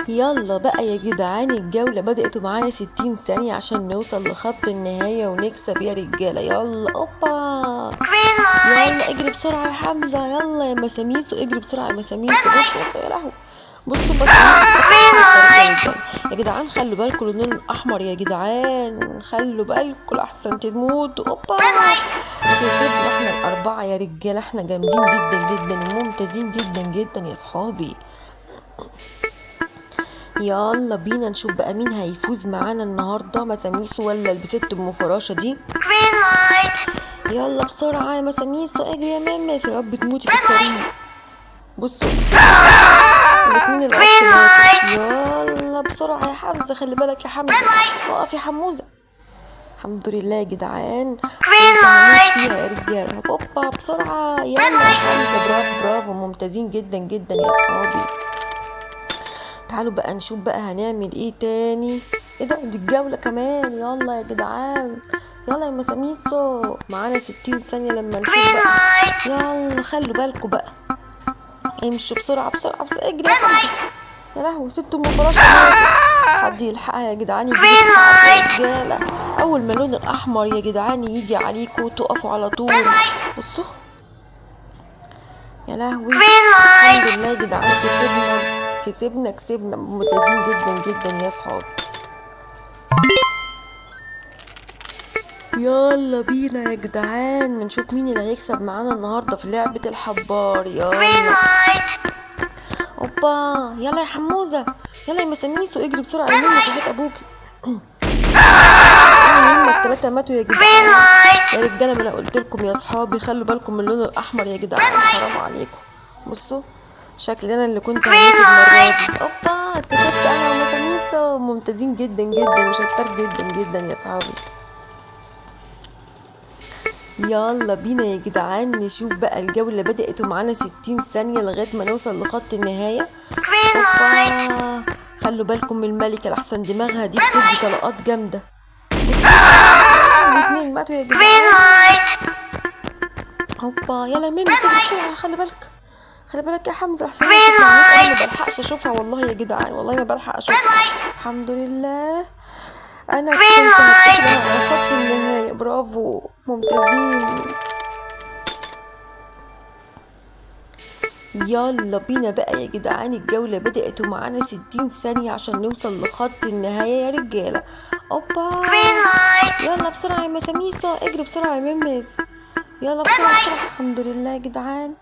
يلا بقى يا جدعان، الجولة بدأت ومعانا 60 ثانية عشان نوصل لخط النهاية ونكسب يا رجالة. يلا اوبا، يلا اجري بسرعة يا حمزة، يلا يا مساميسو اجري بسرعة يا مساميسو. بصوا بصوا يا لهوي، بصوا مساميسو اتقطعت طول الطريق يا رجالة. يا جدعان خلوا بالكم اللون الأحمر، يا جدعان خلوا بالكم لأحسن تموتوا. اوبا، كسبنا احنا الأربعة يا رجالة، احنا جامدين جدا جدا وممتازين جدا جدا يا صحابي. يلا بينا نشوف بقى مين هيفوز معانا النهارده، مساميسو ولا البست ام فراشة دي. يلا بسرعة يا مساميسو اجري يا مامس، يا رب تموتي في الطريق. بصوا الاتنين العبط ماتوا. يلا بسرعة يا حمزة، خلي بالك يا حمزة، اقف يا حموزة. الحمد لله يا جدعان، كنت هموت فيها يا رجالة. هوبا بسرعة، يلا يا حمزة، برافو برافو، ممتازين جدا جدا يا صحابي. تعالوا بقى نشوف بقى هنعمل ايه تاني. ايه ده، دي الجولة كمان. يلا يا جدعان، يلا يا مساميسو، معانا 60 ثانية لما نشوف بقى. يلا خلوا بالكوا بقى، امشوا بسرعة بسرعة بسرعة، اجري يا حمزة. يا لهوي، ست ام فراشة ماتت، حد يلحقها يا جدعان، يجيب اسعاف يا رجالة. اول ما اللون الاحمر يا جدعان يجي عليكوا تقفوا على طول. بصوا يا لهوي، الحمد لله يا جدعان، كسبنا ممتازين جدا جدا يا صحاب. يلا بينا يا جدعان نشوف مين اللي هيكسب معانا النهارده في لعبة الحبار. يلا اوبا، يلا يا حموزة، يلا يا مساميسو اجري بسرعة يا ماما، صحيت ابوكي. هما التلاتة ماتوا يا جدعان يا رجالة. ما انا قلت لكم يا صحابي خلوا بالكم من اللون الاحمر يا جدعان، حرام عليكم. بصوا شكلي انا اللي كنت هموت المرة دي. اوبا كسبت انا ومساميسو، ممتازين جدا جدا وشطار جدا جدا يا صحابي. يلا بينا يا جدعان نشوف بقى الجولة بدأت ومعانا 60 ثانية لغاية ما نوصل لخط النهاية. اوبا خلوا بالكم من الملكة لحسن دماغها دي بتدي طلقات جامدة. الاتنين ماتوا يا جدعان. اوبا يلا يا ميمي اجري بسرعة، خلي بالك، خلي بالك يا حمزة، لحسن انا كنت هموت، انا ما بلحقش اشوفها والله يا جدعان، والله ما بلحق اشوفها. الحمد لله، انا كنت هفتكر على خط النهاية. برافو ممتازين. يلا بينا بقى يا جدعان، الجولة بدأت ومعانا 60 ثانية عشان نوصل لخط النهاية يا رجالة. اوبا يلا بسرعة يا مساميسو اجري بسرعة يا ممس، يلا بسرعة بسرعة. الحمد لله يا جدعان،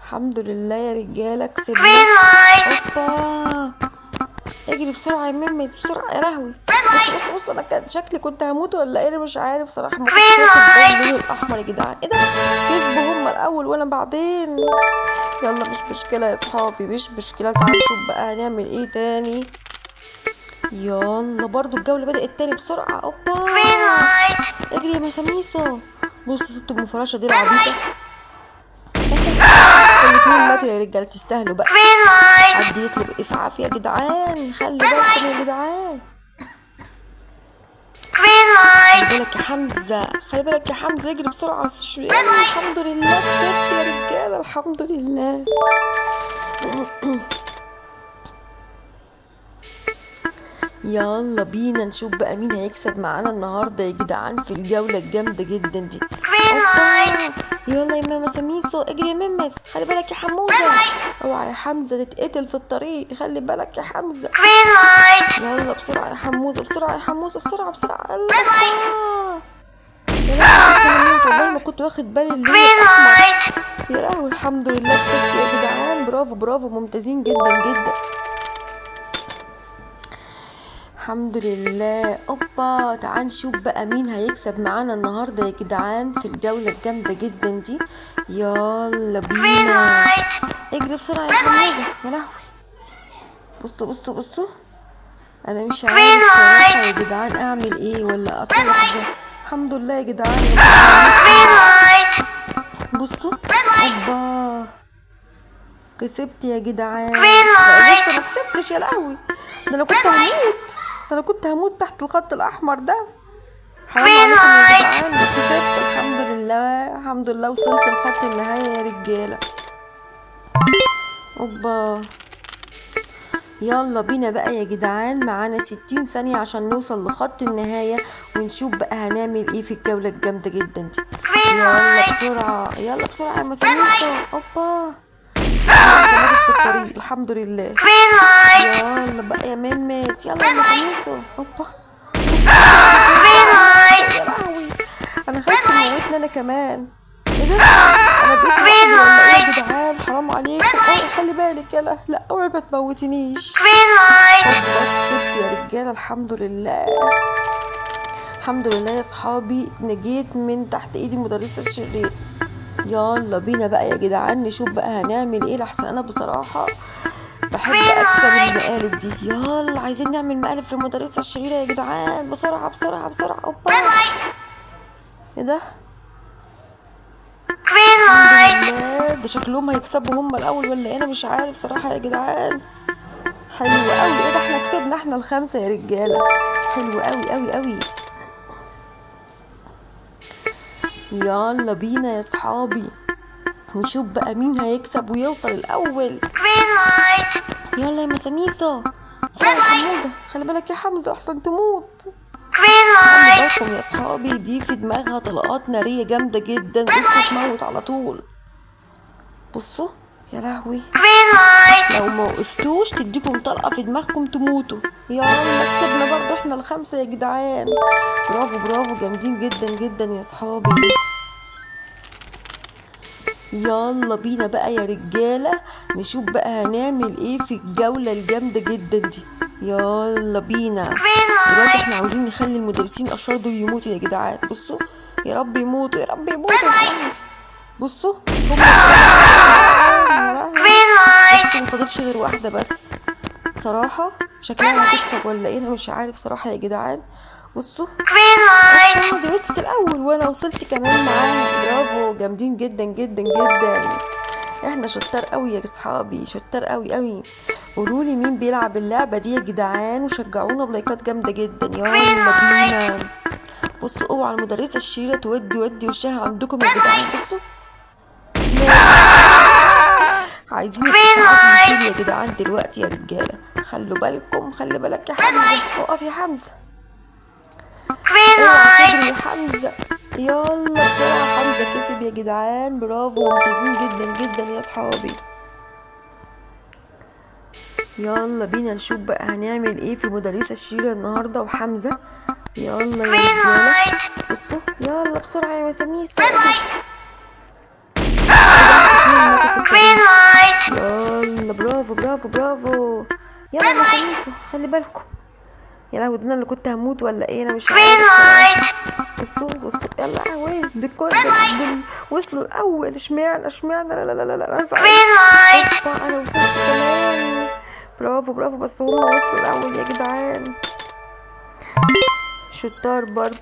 الحمد لله يا رجالة، كسبنا. اوبا اجري بسرعة يا ممس بسرعة. يا لهوي، بص بص بص، انا كان شكلي كنت هموت ولا ايه، انا مش عارف صراحة، ما كنتش واخد بالي من اللون الاحمر يا جدعان. ايه ده، كسبوا هما الاول وانا بعدين. يلا مش مشكلة يا صحابي، مش مشكلة. تعالوا نشوف بقى هنعمل ايه تاني. يلا برضو الجولة بدأت تاني بسرعة. اوبا اجري يا مساميسو. بص ست ام فراشة دي العبيطة، الاتنين ماتوا يا رجالة، تستاهلوا بقى. حد يطلب اسعاف يا جدعان، خلوا بالكم يا جدعان. خلي بالك يا حمزة، خلي بالك يا حمزة، اجري بسرعة. يلا الحمد لله كسبت يا رجالة، الحمد لله. يلا بينا نشوف بقى مين هيكسب معانا النهارده يا جدعان في الجولة الجامدة جدا دي. اوبا يلا يا ماما سميسو اجري يا ممس، خلي بالك يا حموزة، اوعى يا حمزة تتقتل في الطريق، خلي بالك يا حمزة. يلا بسرعة يا حموزة، بسرعة يا حموزة، بسرعة بسرعة. اوبا يا لهوي، كنت هموت والله، ما كنت واخد بالي اللون الاحمر. يا لهوي الحمد لله كسبت يا جدعان، برافو برافو، ممتازين جدا جدا. الحمد لله. اوبا تعال نشوف بقى مين هيكسب معانا النهارده يا جدعان في الجولة الجامدة جدا دي. يلا بينا اجري بسرعة يا حموزة. يا لهوي، بصوا بصوا بصوا، انا مش عارف صراحة يا جدعان اعمل ايه ولا اتصرف ازاي. الحمد لله يا جدعان، بصوا. اوبا كسبت يا جدعان، لسه ما كسبتش يا لهوي، ده انا كنت هموت، ده انا كنت هموت تحت الخط الاحمر ده. حرام عليكم يا جدعان، ده كسبت الحمد لله، الحمد لله وصلت لخط النهاية يا رجالة. اوبا يلا بينا بقى يا جدعان، معانا 60 ثانية عشان نوصل لخط النهاية ونشوف بقى هنعمل ايه في الجولة الجامدة جدا دي. يلا بسرعة يلا بسرعة يا مساميسو. اوبا ماتت في الطريق الحمد لله. يلا بقى يا ميمس، يلا يا مساميسو. اوبا يا لهوي، انا خايف تموتني انا كمان. ايه ده، انا بقيت لوحدي ولا ايه يا جدعان؟ حرام عليكم. خلي بالك يلا، لا اوعي ما تموتنيش. كسبت يا رجاله الحمد لله. الحمد لله يا صحابي، نجيت من تحت ايدي المدرسه الشرير. يلا بينا بقى يا جدعان نشوف بقى هنعمل ايه، لحسن انا بصراحه بحب اكسب المقالب دي. يلا عايزين نعمل مقالب في المدرسه الشريره يا جدعان، بسرعه بسرعه بسرعه. اوبا ايه ده، الحمد لله. ده شكلهم هيكسبوا هم الاول ولا ايه؟ انا مش عارف صراحه يا جدعان. حلو قوي، ايه ده، احنا كسبنا احنا الخمسه يا رجاله. حلو قوي قوي قوي. يلا بينا يا صحابي نشوف بقى مين هيكسب ويوصل الاول. يلا يا مساميسو، بسرعه يا حموزه، خلي بالك يا حمزه احسن تموت. خلي بالكم يا صحابي، دي في دماغها طلقات ناريه جامده جدا، بصوا تموت على طول. بصوا يا لهوي، لو ما وقفتوش تديكم طلقه في دماغكم تموتوا. يلا كسبنا برضو احنا الخمسه يا جدعان. برافو برافو، جامدين جدا جدا يا صحابي. يلا بينا بقى يا رجاله نشوف بقى هنعمل ايه في الجوله الجامده جدا دي. يلا بينا دلوقتي، احنا عاوزين نخلي المدرسين الاشرار دول يموتوا يا جدعان. بصوا يا رب يموتوا يا رب يموتوا. بصوا هم بصوا مفضلش غير واحده بس. بصراحه شكلها هتكسب ولا ايه، انا مش عارف صراحه يا جدعان. بصوا دي وصلت الاول وانا وصلت كمان معاها. برافو، جامدين جدا جدا جدا. احنا شطار قوي يا اصحابي، شطار قوي قوي. قولوا لي مين بيلعب اللعبه دي يا جدعان، وشجعونا بلايكات جامده جدا. يلا بينا. بصوا اوعى المدرسه الشريره تودي وشها عندكم يا جدعان. بصوا عايزين الاسعاف يشيل يا جدعان دلوقتي يا رجاله. خلوا بالكم، خلي بالك يا حمزه. اقف يا حمزه، اوعى تجري يا حمزه. يلا بسرعه، حمزه كسب يا جدعان. برافو، ممتازين جدا جدا يا صحابي. يلا بينا نشوف بقى هنعمل ايه في مدرسه الشيره النهارده وحمزه. يلا يا رجاله بصوا، يلا بسرعه يا مساميسو اجري. يلا برافو برافو برافو. يلا يا مساميسو خلي بالكم. يا لهوي، ده انا اللي كنت هموت ولا ايه، انا مش عارف. بصوا بصوا يلا وين دول وصلوا الاول. اشمعنى لا لا لا لا انا زعلت. انا وصلت كمان. برافو برافو، بس هم وصلوا الاول يا جدعان. شطار برضه،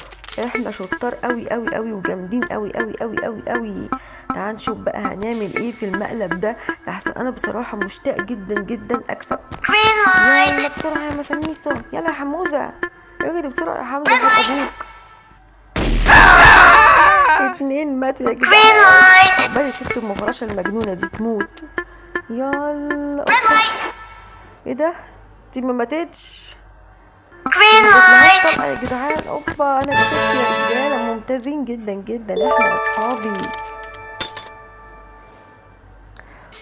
احنا شطار قوي قوي قوي وجامدين قوي قوي قوي قوي قوي. تعال نشوف بقى هنعمل ايه في المقلب ده، لحسن انا بصراحه مشتاق جدا جدا اكسب. يلا بسرعه يا مساميسو، يلا يا حموزه اجري بسرعه يا حمزه، هات ابوك. 2 ماتوا يا جدعان، عقبال الست ام فراشة المجنونه دي تموت. يلا ايه ده، دي ما ماتتش، ما جاتلهاش طلقه يا جدعان. اوبا انا كسبت يا رجاله، ممتازين جدا جدا احنا اصحابي.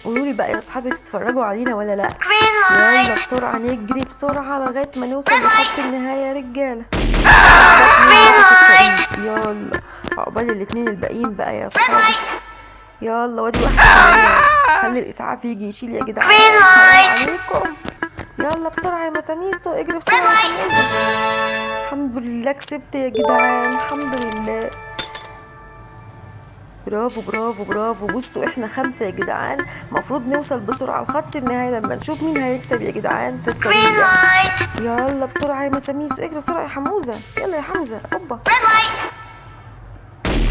قولولي بقى يا اصحابي تتفرجوا علينا ولا لا. يلا بسرعه نجري بسرعه لغايه ما نوصل لخط النهايه يا رجاله. يلا عقبال الاتنين الباقيين بقى يا اصحابي. يلا وادي واحده كمان، خلي الاسعاف يجي يشيل يا جدعان عليكم. يلا بسرعه يا مساميسو اجري بسرعه يا حموزه. الحمد لله كسبت يا جدعان، الحمد لله. برافو برافو برافو. بصوا احنا 5 يا جدعان، مفروض نوصل بسرعه لخط النهايه لما نشوف مين هيكسب يا جدعان في الطريق. يلا بسرعه يا مساميسو اجري بسرعه يا حموزه. يلا يا حمزه. اوبا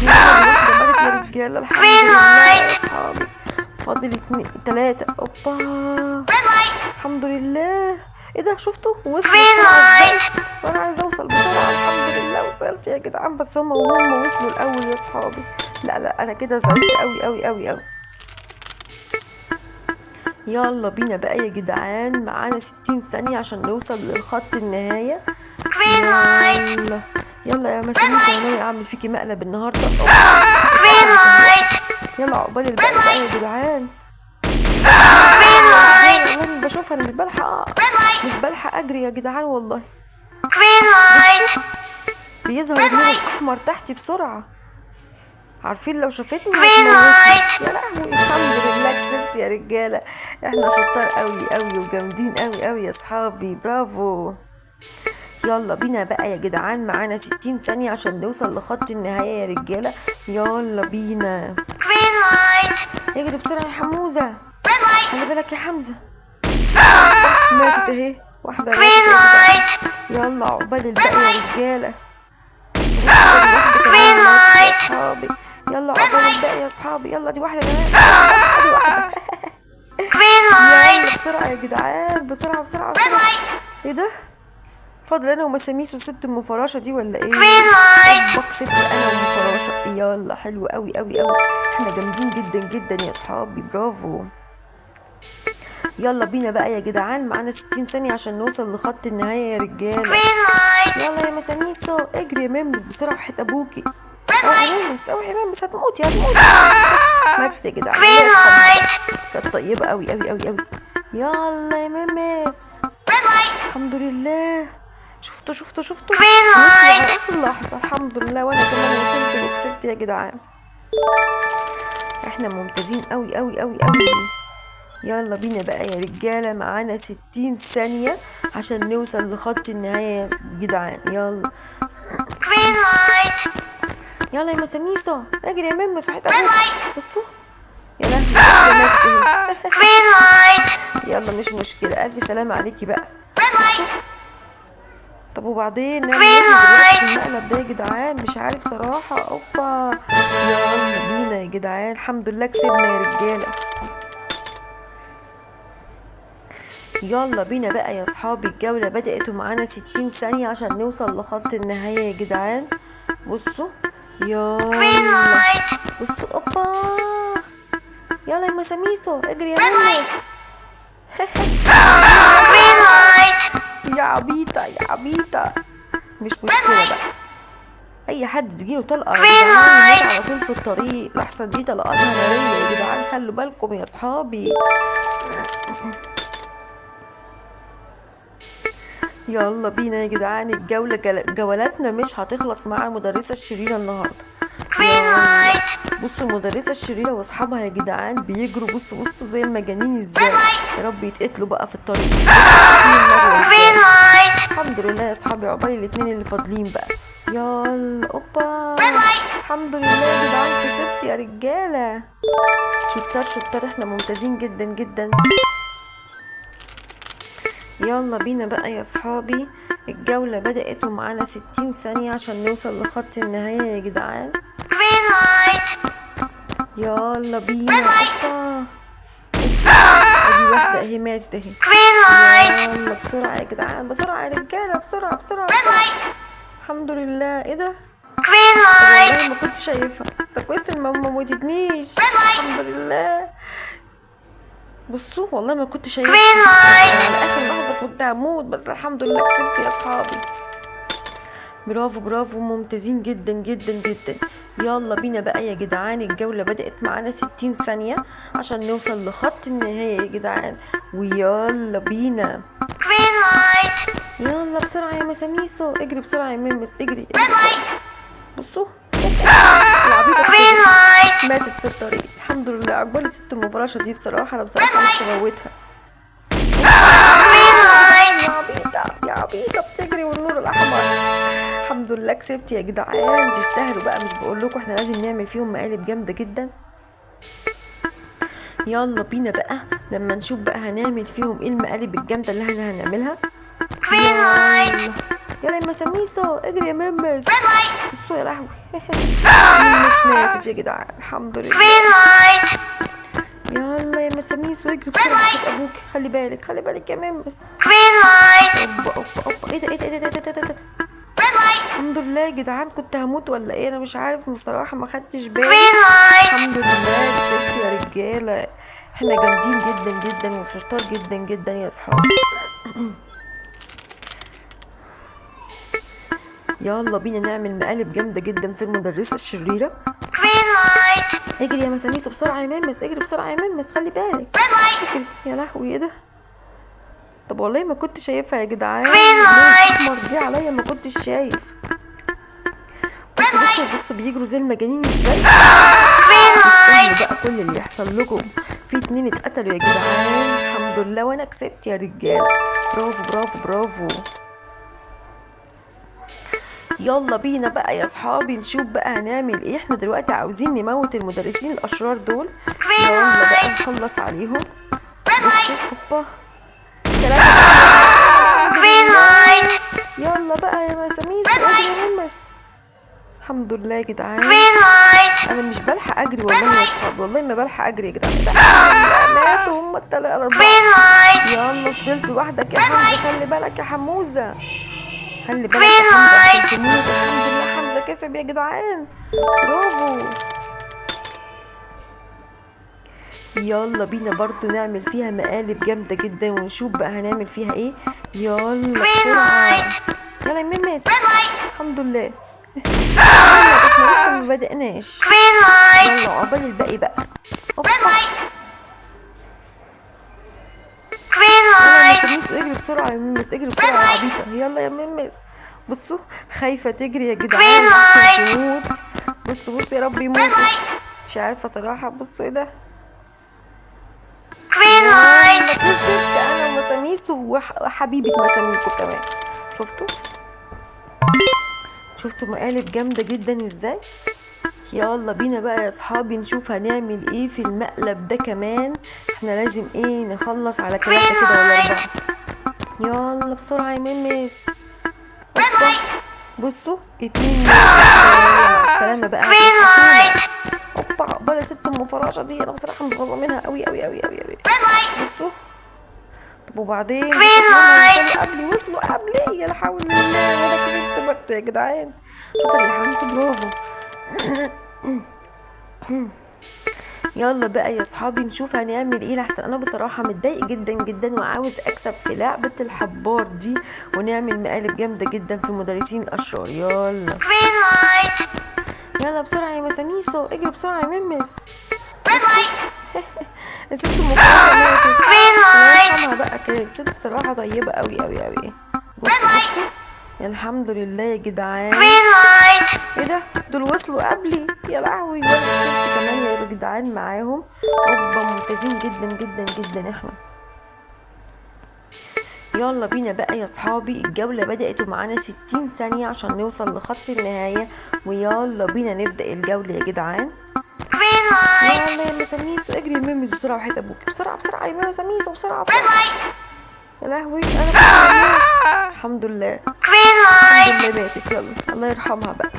يا رجاله الحمد لله يا اصحابي. فاضل 2 3. اوبا الحمد لله. ايه ده، شفتوا وصلوا بسرعه ازاي، وانا عايزه اوصل بسرعه. الحمد لله وصلت يا جدعان، بس هم وصلوا الاول يا اصحابي. لا انا كده زعلت قوي قوي قوي قوي. يلا بينا بقى يا جدعان، معانا 60 ثانية عشان نوصل للخط النهاية. يلا يلا يا مساميس، انا ناوي اعمل فيكي مقلب النهارده. يلا عقبال الباقي بقى يا جدعان. والله بشوفها، انا مش بلحق اجري يا جدعان والله. بيظهر النور الاحمر تحتي بسرعة، عارفين لو شافتني هتموتني. يا لهوي، الحمد لله كسبت يا رجالة. احنا شطار قوي قوي وجامدين قوي قوي يا اصحابي، برافو. يلا بينا بقى يا جدعان، معانا 60 ثانية عشان نوصل لخط النهاية يا رجالة. يلا بينا، اجري بسرعة يا حموزة، خلي بالك يا حمزة. ماتت اهي، واحدة ماتت يا جدعان. يلا عقبال الباقي يا رجالة. واحدة كمان ماتت يا اصحابي. يلا عقبال الباقي يا اصحابي. يلا دي واحدة كمان، دي واحدة. يلا بسرعة يا جدعان، بسرعة بسرعة بسرعة. ايه ده؟ فاضل انا ومساميس وست ام فراشة دي ولا ايه؟ كسبت انا وام فراشة. يلا حلو قوي قوي قوي، احنا جامدين جدا جدا يا اصحابي، برافو. يلا بينا بقى يا جدعان، معانا 60 ثانية عشان نوصل لخط النهاية يا رجالة. يلا يا مساميسو، اجري يا ممس بسرعة وحياة ابوكي. اوعي يا ممس، اوعي يا ممس، هتموتي. ماتت يا جدعان، كانت طيبة قوي قوي قوي قوي. يلا يا ممس، الحمد لله. شفتوا وصلوا على اخر لحظة، الحمد لله. وانا كمان وصلت وكسبت يا جدعان، احنا ممتازين قوي قوي قوي قوي. يلا بينا بقى يا رجالة، معانا 60 ثانية عشان نوصل لخط النهاية يا جدعان. يلا يلا يا مساميسو، اجري يا ممس وحياة ابوك. بصوا يا لهوي. يلا مش مشكلة، الف سلامة عليكي بقى. بصوا، طب وبعدين نعمل ايه دلوقتي في المقلب ده يا جدعان؟ مش عارف صراحة. اوبا، يلا بينا يا جدعان، الحمد لله كسبنا يا رجالة. يلا بينا بقى يا اصحابي، الجولة بدأت ومعانا 60 ثانية عشان نوصل لخط النهاية يا جدعان. بصوا يلا، بصوا اوبا. يلا يا مساميسو، اجري يا ممس. يا عبيطة يا عبيطة، مش مشكلة بقى، اي حد تجيله طلقة يا جدعان يموت على طول في الطريق، لحسن دي طلقاتها نارية يا جدعان، خلوا بالكم يا اصحابي. يلا بينا يا جدعان، الجولة جولاتنا مش هتخلص مع المدرسة الشريرة النهاردة. يلا بصوا، المدرسة الشريرة واصحابها يا جدعان بيجروا، بصوا زي المجانين ازاي. يا رب يتقتلوا بقى في الطريق. الحمد لله يا اصحابي، عقبال الاتنين اللي فاضلين بقى. يلا اوبا، الحمد لله يا جدعان كسبت يا رجالة. شطار، احنا ممتازين جدا جدا. يلا بينا بقى يا اصحابي، الجولة بدأت ومعانا 60 ثانية عشان نوصل لخط النهاية يا جدعان. يلا بينا. اوبا، ادي واحدة اهي ماتت اهي. يلا بسرعة يا جدعان، بسرعة يا رجالة، بسرعة. الحمد لله. ايه ده؟ والله ما كنت شايفها، ده كويس ان ما موتتنيش، الحمد لله. بصوا والله ما كنت شايفها، على اخر لحظة كنت هموت، بس الحمد لله كسبت يا اصحابي. برافو، ممتازين جدا جدا جدا. يلا بينا بقى يا جدعان، الجولة بدأت معانا 60 ثانية عشان نوصل لخط النهاية يا جدعان. ويلا بينا، يلا بسرعة يا مساميسو، اجري بسرعة يا ممس، اجري بسرعة. بصوا العبيطة ماتت في الطريق، الحمد لله. عقبالي ست ام فراشة دي، بصراحة انا نفسي اموتها. يا عبيطة بتجري والنور الاحمر. الحمد لله كسبت يا جدعان، تستاهلوا بقى، مش بقول لكم احنا لازم نعمل فيهم مقالب جامدة جدا. يلا بينا بقى لما نشوف بقى هنعمل فيهم ايه المقالب الجامدة اللي احنا هنعملها. يلا يا مساميسو، اجري يا ممس. بصوا يا لهوي. ممس ماتت يا جدعان، الحمد لله. يلا يا مساميسو، اجري بسرعة وحياة ابوك، خلي بالك يا ممس. اوبا، ايه ده؟ الحمد لله يا جدعان، كنت هموت ولا ايه؟ انا مش عارف بصراحة، ما خدتش بالي. الحمد لله كسبت يا رجالة، احنا جامدين جدا جدا وشطار جدا جدا يا اصحابي. يلا بينا نعمل مقالب جامده جدا في المدرسه الشريره. اجري يا مساميسو بسرعه يا ممس، اجري بسرعه يا ممس، خلي بالك اجري. يا لهوي ايه ده؟ طب والله ما كنت شايفها يا جدعان، الاحمر دي عليا ما كنتش شايف. بصوا بيجروا زي المجانين ازاي. تستاهلوا بقى كل اللي يحصل لكم. في 2 اتقتلوا يا جدعان الحمد لله، وانا كسبت يا رجاله. برافو برافو برافو. يلا بينا بقى يا اصحابي نشوف بقى هنعمل ايه. احنا دلوقتي عاوزين نموت المدرسين الاشرار دول. يلا بقى نخلص عليهم. بصوا هوبا 3. يلا بقى يا مساميس اجري يا ممس. الحمد لله يا جدعان. انا مش بلحق اجري والله يا اصحابي، والله ما بلحق اجري يا جدعان. ماتوا هم ال4. يلا فضلت وحدك يا حمزه، خلي بالك يا حموزه، خلي بالك يا حمزه عشان تموت. الحمد لله حمزه كسب يا جدعان، برافو. يلا بينا برضو نعمل فيها مقالب جامده جدا ونشوف بقى هنعمل فيها ايه. يلا بسرعه يلا يا ممس. الحمد لله. احنا لسه ما بدأناش. يلا عقبال الباقي بقى. يلا يا مساميس اجري بسرعه يا ممس، اجري بسرعه يا عبيطه. يلا يا ممس. بصوا خايفه تجري يا جدعان عشان تموت. بصوا يا رب يموتوا، مش عارفه صراحه. بصوا ايه ده؟ يلا كسبت انا ومساميس وحبيبه مساميس كمان. شفتوا مقالب جامده جدا ازاي. يلا بينا بقى يا اصحابي نشوف هنعمل ايه في المقلب ده كمان. احنا لازم ايه نخلص على 3 كده ولا 4. يلا بسرعه يا ممس. بصوا 2. السلامه بقى. اوبا عقبال 6 ام فراشه دي، انا بصراحه متغاظه منها قوي قوي قوي قوي قوي. بصوا طب وبعدين وصلوا قبلي يا لا حول الله، وانا كسبت برضه يا جدعان. شاطر يا حمزه برافو. يلا بقى يا اصحابي نشوف هنعمل ايه لحسن انا بصراحه متضايق جدا جدا وعاوز اكسب في لعبه الحبار دي ونعمل مقالب جامده جدا في المدرسين الاشرار. يلا بسرعه يا مساميسو، اجري بسرعه يا ممس. الست ماتت بقى، كانت ست صراحه طيبه قوي قوي قوي. بصوا الحمد لله يا جدعان. ايه ده؟ دول وصلوا قبلي يا لهوي، وانا كسبت كمان يا جدعان معاهم. اوبا ممتازين جدا جدا جدا احنا. يلا بينا بقى يا اصحابي، الجولة بدأت ومعانا 60 ثانية عشان نوصل لخط النهاية. ويلا بينا نبدأ الجولة يا جدعان. يلا يا مساميسو اجري يا ميمس بسرعة وحياة ابوك. بسرعة بسرعة يا مساميسو بسرعة. يا لهوي انا الحمد لله ماتت. يلا الله يرحمها بقى،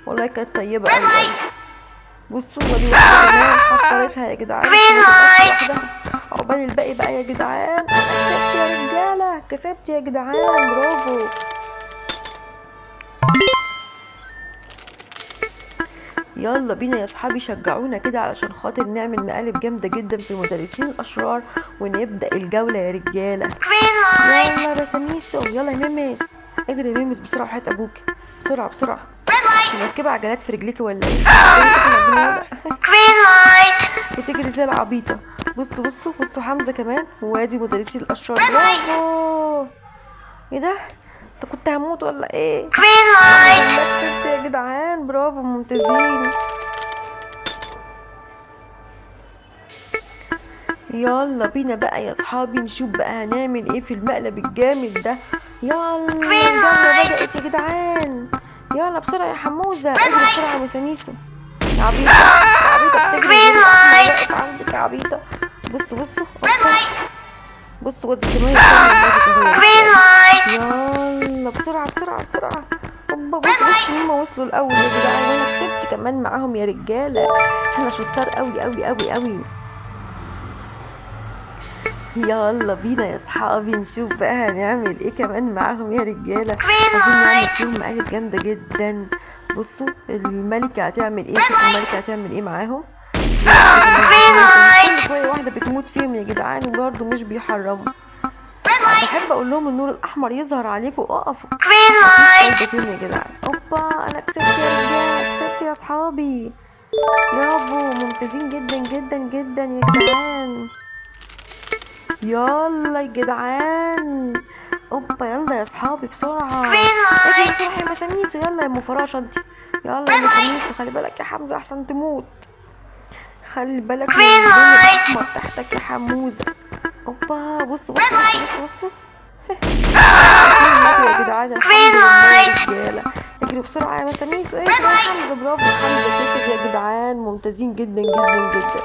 والله كانت طيبة قوي قوي. بصوا ودي واحدة كمان حصلتها يا جدعان، لوحدها. عقبال الباقي بقى يا جدعان. انا كسبت يا رجالة، كسبت يا جدعان برافو. يلا بينا يا اصحابي شجعونا كده علشان خاطر نعمل مقالب جامده جدا في المدرسين الاشرار ونبدا الجوله يا رجاله. يلا مساميسو يلا يا ميمس، اجري يا ميمس بسرعه وحياة ابوك. بسرعه بسرعه. انت مركبه عجلات في رجليكي ولا ايه؟ بتجري زي العبيطه. بصوا حمزه كمان، وادي مدرسين الاشرار. برافو. ايه ده؟ انت كنت هموت ولا ايه؟ يا جدعان برافو ممتازين. يلا بينا بقى يا اصحابي نشوف بقى هنعمل ايه في المقلب الجامد ده. يلا الجولة بدأت يا جدعان. يلا بسرعة يا حموزة، اجري بسرعة يا مساميسو. يا عبيطة بتجري واقف عندك يا عبيطة. بصوا ودي كمان. يلا بسرعة هوبا. بصوا هما وصلوا الاول يا جدعان، وانا كسبت كمان معاهم يا رجالة. احنا شطار قوي قوي قوي قوي. يلا بينا يا اصحابي نشوف بقى هنعمل ايه كمان معاهم يا رجالة. عايزين نعمل فيهم مقالب جامدة جدا. بصوا الملكة هتعمل ايه، شوفوا الملكة هتعمل ايه معاهم. كل شويه واحده بتموت فيهم يا جدعان وبرضه مش بيحرموا. بحب اقول لهم النور الاحمر يظهر عليكم اقفوا، مفيش فايده فيهم يا جدعان. اوبا انا كسبت يا رجاله، كسبت يا اصحابي، برافو ممتازين جدا جدا جدا يا جدعان. يلا يا جدعان، اوبا يلا يا اصحابي بسرعه اجري بسرعه يا مساميسو، يلا يا ام فراشه انت، يلا يا مساميسو. خلي بالك يا حمزه احسن تموت، خلي بالك من اللون الاحمر تحتك يا حموزه. اوبا بصوا بصوا بصوا بصوا يا جدعان. الحمد لله يا رجاله، اجري بسرعه يا مساميسو، اجري يا حمزه، برافو حمزه كسب يا جدعان، ممتازين جدا جدا جدا.